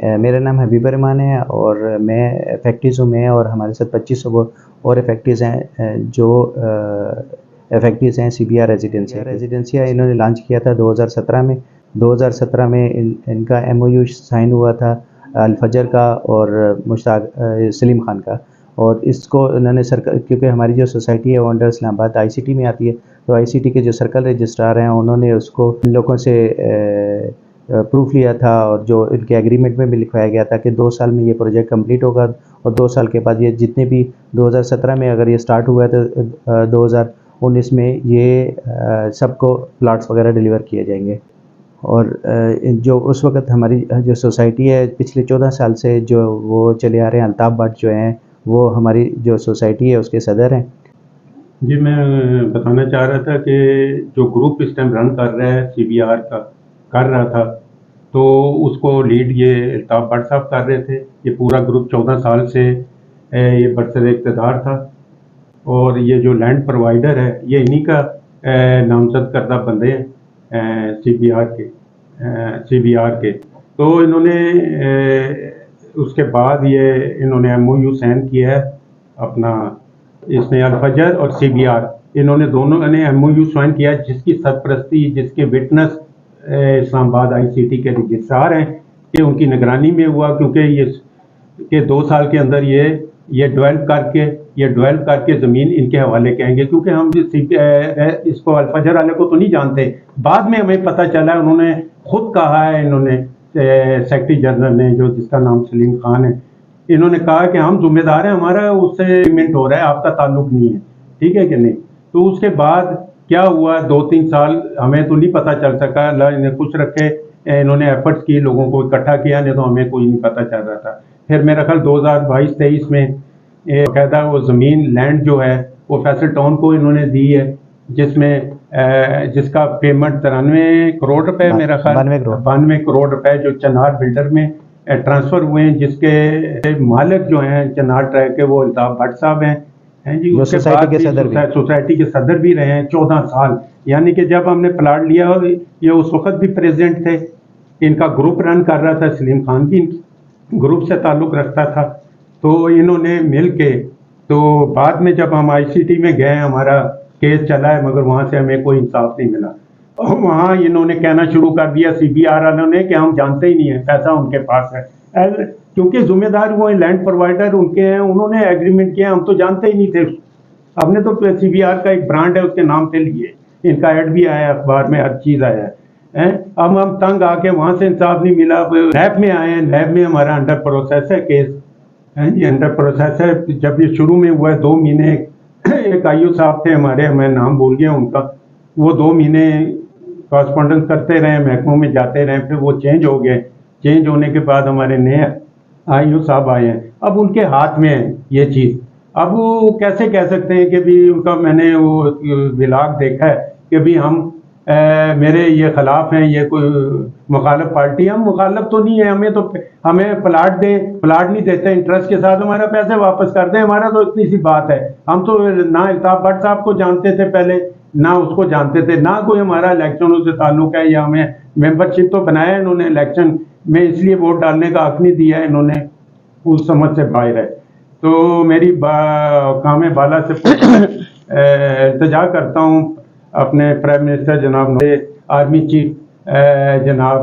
मेरा नाम हबीब रहमान है और मैं फैक्ट्रीज़ों में और हमारे साथ 2500 और फैक्ट्रीज़ हैं जो फैक्ट्रीज़ हैं सीबीआर रेजिडेंसिया इन्होंने लॉन्च किया था 2017 में। 2017 में इनका एमओयू साइन हुआ था अल-फजर का और मुश्ताक सलीम खान का, और इसको उन्होंने सरकार, क्योंकि हमारी जो सोसाइटी है वो अंडर इस्लामाबाद आईसीटी में आती है, तो आईसीटी के जो सर्कल रजिस्ट्रार हैं उन्होंने उसको इन लोगों से प्रूफ लिया था, और जो इनके एग्रीमेंट में भी लिखवाया गया था कि 2 साल में ये प्रोजेक्ट कंप्लीट होगा, और 2 साल के बाद ये जितने भी 2017 में अगर ये स्टार्ट हुआ है तो 2019 में ये सबको प्लाट्स वगैरह डिलीवर किए जाएंगे। और जो उस वक्त हमारी जो सोसाइटी है पिछले 14 साल से जो वो चले आ रहे हैं, अल्ताफ़ भट्ट जो हैं वो हमारी जो सोसाइटी है उसके सदर हैं। जी, मैं बताना चाह रहा था कि जो ग्रुप इस टाइम रन कर रहा है सीबीआर का कर रहा था, तो उसको लीड ये अल्ताफ़ भट्ट साहब कर रहे थे। ये पूरा ग्रुप 14 साल से ये बरसर इक़्तिदार था, और ये जो लैंड प्रोवाइडर है ये इन्हीं का नामजद करदा बंदे हैं सीबीआर के। तो इन्होंने उसके बाद ये इन्होंने एमओयू साइन किया है अपना, इसमें अल-फजर और सीबीआर इन्होंने दोनों ने एमओयू साइन किया है, जिसकी सरपरस्ती, जिसके विटनेस इस्लामाबाद आईसीटी के रजिस्ट्रार हैं, कि उनकी निगरानी में हुआ, क्योंकि ये कि 2 साल के अंदर ये डेवलप करके ज़मीन इनके हवाले करेंगे, क्योंकि हम इसको अल-फजर वाले को तो नहीं जानते। बाद में हमें पता चला, उन्होंने खुद कहा है, इन्होंने सेक्रेटरी जनरल ने, जो जिसका नाम सलीम खान है, इन्होंने कहा कि हम जिम्मेदार हैं, हमारा उससे एग्रीमेंट हो रहा है, आपका ताल्लुक नहीं है, ठीक है कि नहीं। तो उसके बाद क्या हुआ, 2-3 साल हमें तो नहीं पता चल सका, अल्लाह इन्हें खुश रखे, इन्होंने एफर्ट्स किए, लोगों को इकट्ठा किया, नहीं तो हमें कोई नहीं पता चल रहा था। फिर मेरा ख्याल 2022-23 में बाकायदा वो ज़मीन लैंड जो है वो फैसल टाउन को इन्होंने दी है, जिसका पेमेंट 93 करोड़ रुपए, मेरा ख्याल 92 करोड़ रुपए जो चनार बिल्डर में ट्रांसफ़र हुए हैं, जिसके मालिक जो हैं चनार ट्रैक के वो अल्ताफ़ भट्ट साहब हैं जी। उसके बाद सोसाइटी के सदर भी रहे हैं 14 साल, यानी कि जब हमने प्लाट लिया ये उस वक्त भी प्रेसिडेंट थे। इनका ग्रुप रन कर रहा था, सलीम खान भी ग्रुप से ताल्लुक़ रखता था। तो इन्होंने मिल के, तो बाद में जब हम आईसीटी में गए, हमारा केस चला है, मगर वहाँ से हमें कोई इंसाफ नहीं मिला। और वहाँ इन्होंने कहना शुरू कर दिया सीबीआर वालों ने कि हम जानते ही नहीं है, पैसा उनके पास है, क्योंकि जिम्मेदार वो लैंड प्रोवाइडर उनके हैं, उन्होंने एग्रीमेंट किया, हम तो जानते ही नहीं थे। हमने तो सीबीआर का एक ब्रांड है उसके नाम पे लिए, इनका ऐड भी आया अखबार में, हर चीज़ आया है। अब हम तंग आके वहाँ से इंसाफ नहीं मिला, लैब में आए हैं, लैब में हमारा अंडर प्रोसेस है केस, ये अंडर प्रोसेस है। जब ये शुरू में हुआ है 2 महीने, एक आईओ साहब थे हमारे, मैं नाम भूल गया उनका, वो 2 महीने कॉरस्पॉन्डेंस करते रहे, महकमों में जाते रहे, फिर वो चेंज हो गए। चेंज होने के बाद हमारे नए आईओ साहब आए हैं, अब उनके हाथ में है ये चीज़। अब वो कैसे कह सकते हैं कि भी उनका, मैंने वो विलाग देखा है कि भी हम मेरे ये खिलाफ हैं, ये कोई मुखालफ पार्टी, हम मुखालफ तो नहीं है, हमें प्लाट नहीं देते इंटरेस्ट के साथ, हमारा पैसे वापस कर दें, हमारा तो इतनी सी बात है। हम तो ना अल्ताफ़ भट्ट साहब को जानते थे पहले, ना उसको जानते थे, ना कोई हमारा इलेक्शनों से ताल्लुक है, या हमें मेंबरशिप तो बनाया इन्होंने, इलेक्शन में इसलिए वोट डालने का हक नहीं दिया इन्होंने, उस समझ से बाहर है। तो मेरी काम बाला से इल्तिजा करता हूँ अपने प्राइम मिनिस्टर जनाब, आर्मी चीफ जनाब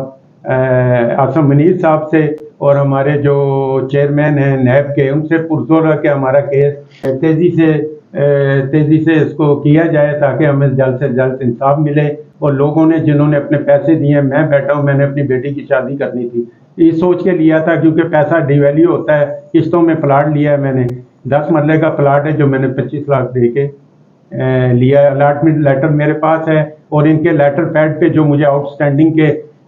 आसम मनीर साहब से, और हमारे जो चेयरमैन हैं नैब के, उनसे पुरजोर के हमारा केस तेज़ी से इसको किया जाए, ताकि हमें जल्द से जल्द इंसाफ मिले। और लोगों ने, जिन्होंने अपने पैसे दिए, मैं बैठा हूँ, मैंने अपनी बेटी की शादी करनी थी, इस सोच के लिया था, क्योंकि पैसा डिवैल्यू होता है। किस्तों में प्लाट लिया है मैंने, 10 मरले का प्लाट है जो मैंने 25 लाख दे के लिया है। अलॉटमेंट लेटर मेरे पास है, और इनके लेटर पैड पे जो मुझे आउटस्टैंडिंग के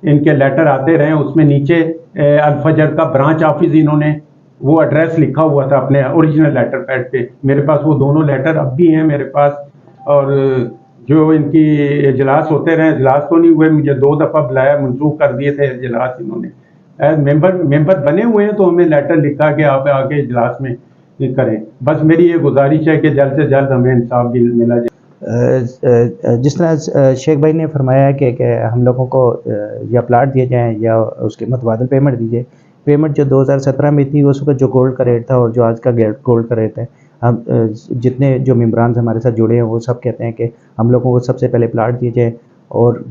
इनके लेटर आते रहे, उसमें नीचे अल-फजर का ब्रांच ऑफिस इन्होंने वो एड्रेस लिखा हुआ था अपने ओरिजिनल लेटर पैड पे। मेरे पास वो दोनों लेटर अब भी हैं मेरे पास। और जो इनकी इजलास होते रहे, इजलास तो नहीं हुए, मुझे 2 दफ़ा बुलाया, मनसूख कर दिए थे इजलास इन्होंने। एज मेंबर बने हुए हैं, तो हमें लेटर लिखा कि आप आके इजलास में करें। बस मेरी ये गुजारिश है कि जल्द से जल्द हमें इंसाफ भी मिला जाए। जिस तरह शेख भाई ने फरमाया कि हम लोगों को या प्लाट दिए जाएँ या उसके मुतबादल पेमेंट दी जाए, पेमेंट जो 2017 में थी उस वक्त जो गोल्ड का रेट था और जो आज का गोल्ड का रेट है, हम जितने जो मेम्बरान हमारे साथ जुड़े हैं वो सब कहते हैं कि हम लोगों को सबसे पहले प्लाट दिए जाए, और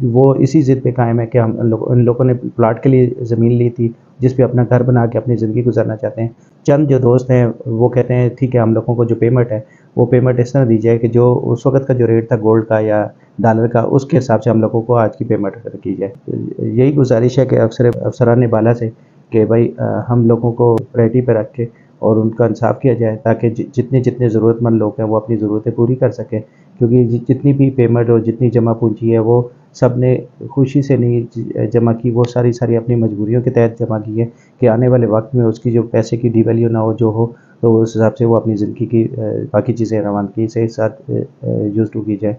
वो इसी ज़िद पे कायम है कि उन लोगों ने प्लाट के लिए ज़मीन ली थी जिस पे अपना घर बना के अपनी ज़िंदगी गुजारना चाहते हैं। चंद जो दोस्त हैं वो कहते हैं ठीक है, हम लोगों को जो पेमेंट है वो पेमेंट इस तरह दी जाए कि जो उस वक्त का जो रेट था गोल्ड का या डॉलर का, उसके हिसाब से हम लोगों को आज की पेमेंट की जाए। यही गुजारिश है कि अफसरान बाला से कि भाई हम लोगों को प्रायोरिटी पर रख के और उनका इंसाफ किया जाए, ताकि जितने जितने ज़रूरतमंद लोग हैं वो अपनी ज़रूरतें पूरी कर सकें, क्योंकि जितनी भी पेमेंट और जितनी जमा पूंजी है वो सब ने खुशी से नहीं जमा की, वो सारी सारी अपनी मजबूरियों के तहत जमा की है कि आने वाले वक्त में उसकी जो पैसे की डिवैल्यू ना हो जो हो, तो उस हिसाब से वो अपनी ज़िंदगी की बाकी चीज़ें रवानगी से साथ यूज़ टू की जाए।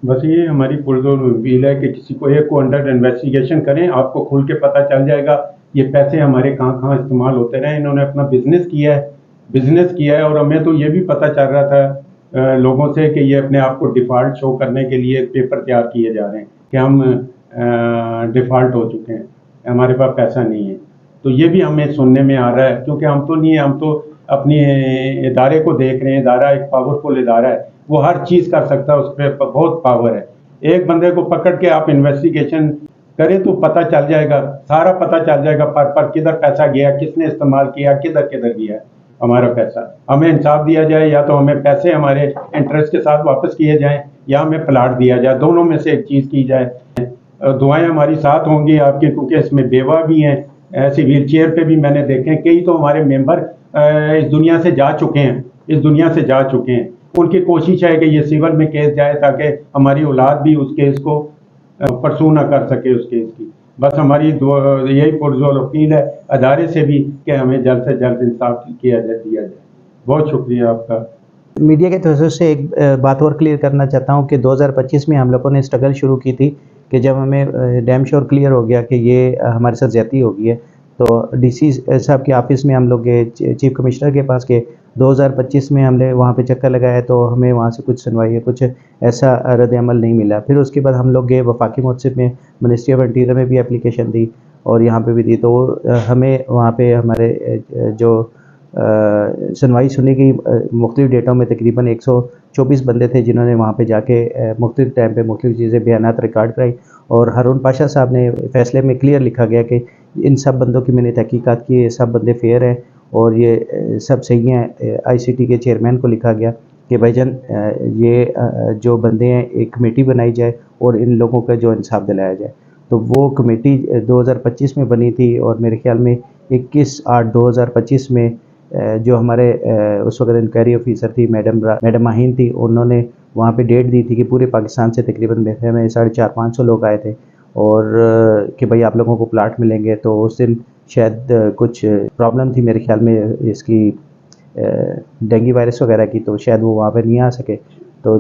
बस ये हमारी पुरजोर अपील है कि किसी को एक को अंडर इन्वेस्टिगेशन करें, आपको खुल के पता चल जाएगा ये पैसे हमारे कहाँ कहाँ इस्तेमाल होते रहे। इन्होंने अपना बिजनेस किया है और हमें तो ये भी पता चल रहा था लोगों से कि ये अपने आप को डिफ़ॉल्ट शो करने के लिए पेपर तैयार किए जा रहे हैं कि हम डिफ़ॉल्ट हो चुके हैं, हमारे पास पैसा नहीं है। तो ये भी हमें सुनने में आ रहा है, क्योंकि हम तो नहीं है, हम तो अपने इदारे को देख रहे हैं। इदारा एक पावरफुल इदारा है, वो हर चीज़ कर सकता है, उस पर बहुत पावर है। एक बंदे को पकड़ के आप इन्वेस्टिगेशन करें तो पता चल जाएगा, सारा पता चल जाएगा पर किधर पैसा गया, किसने इस्तेमाल किया, किधर किधर गया हमारा पैसा। हमें इंसाफ दिया जाए, या तो हमें पैसे हमारे इंटरेस्ट के साथ वापस किए जाएं या हमें प्लाट दिया जाए, दोनों में से एक चीज़ की जाए। दुआएं हमारी साथ होंगी आपकी, क्योंकि इसमें बेवा भी हैं, ऐसे व्हील चेयर पे भी मैंने देखे हैं। कई तो हमारे मेंबर इस दुनिया से जा चुके हैं। उनकी कोशिश है कि ये सिविल में केस जाए ताकि हमारी औलाद भी उस केस को परसू ना कर सके उस केस की। बस हमारी यही पुरजोर अपील है अदारे से भी कि हमें जल्द से जल्द इंसाफ दिया जाए। बहुत शुक्रिया आपका। मीडिया के तवज्जो से एक बात और क्लियर करना चाहता हूँ कि 2025 में हम लोगों ने स्ट्रगल शुरू की थी कि जब हमें डैम श्योर क्लियर हो गया कि ये हमारे साथ ज़्यादती हो गई है, तो डीसी साहब के ऑफिस में हम लोग गए, चीफ कमिश्नर के पास गए। 2025 में हमने वहाँ पे चक्कर लगाया तो हमें वहाँ से कुछ सुनवाई है, कुछ ऐसा रद्द-ए-अमल नहीं मिला। फिर उसके बाद हम लोग गए वफाकी मुतसिफ में, मिनिस्ट्री ऑफ इंटीरियर में भी एप्लीकेशन दी और यहाँ पे भी दी, तो हमें वहाँ पे हमारे जो सुनवाई सुनी गई मुख्तलिफ़ डेटों में। तकरीबन 124 बंदे थे जिन्होंने वहाँ पे जाके मुख्तलिफ़ टाइम पे मुख्तलिफ़ चीज़ें बयानात रिकॉर्ड कराई, और हारून पाशा साहब ने फ़ैसले में क्लियर लिखा गया कि इन सब बंदों की मैंने तहकीकात की, ये सब बंदे फेयर हैं और ये सब सही हैं। ICT के चेयरमैन को लिखा गया कि भाईजान ये जो बंदे हैं एक कमेटी बनाई जाए और इन लोगों का जो इंसाफ दिलाया जाए। तो वो कमेटी 2025 में बनी थी और मेरे ख्याल में 21/8/2025 में जो हमारे उस वक्त इंक्वायरी ऑफिसर थी मैडम माहीन थी, उन्होंने वहाँ पे डेट दी थी कि पूरे पाकिस्तान से तकरीबन मेरे में 450-500 लोग आए थे और कि भाई आप लोगों को प्लाट मिलेंगे। तो उस दिन शायद कुछ प्रॉब्लम थी मेरे ख्याल में इसकी डेंगू वायरस वगैरह की, तो शायद वो वहाँ पे नहीं आ सके। तो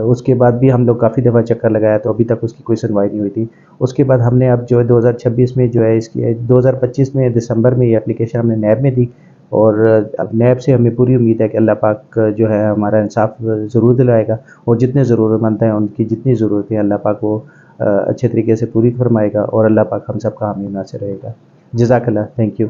उसके बाद भी हम लोग काफ़ी दफ़ा चक्कर लगाया तो अभी तक उसकी कोई सुनवाई नहीं हुई थी। उसके बाद हमने अब जो है 2026 में जो है इसकी 2025 में दिसंबर में ये एप्लीकेशन हमने नैब में दी, और अब नैब से हमें पूरी उम्मीद है कि अल्लाह पाक जो है हमारा इंसाफ ज़रूर दिलाएगा और जितने ज़रूरतमंद हैं उनकी जितनी ज़रूरतें अल्लाह पाक वो अच्छे तरीके से पूरी फरमाएगा और अल्लाह पाक हम सब का हामी नासिर रहेगा। जज़ाकल्लाह, थैंक यू।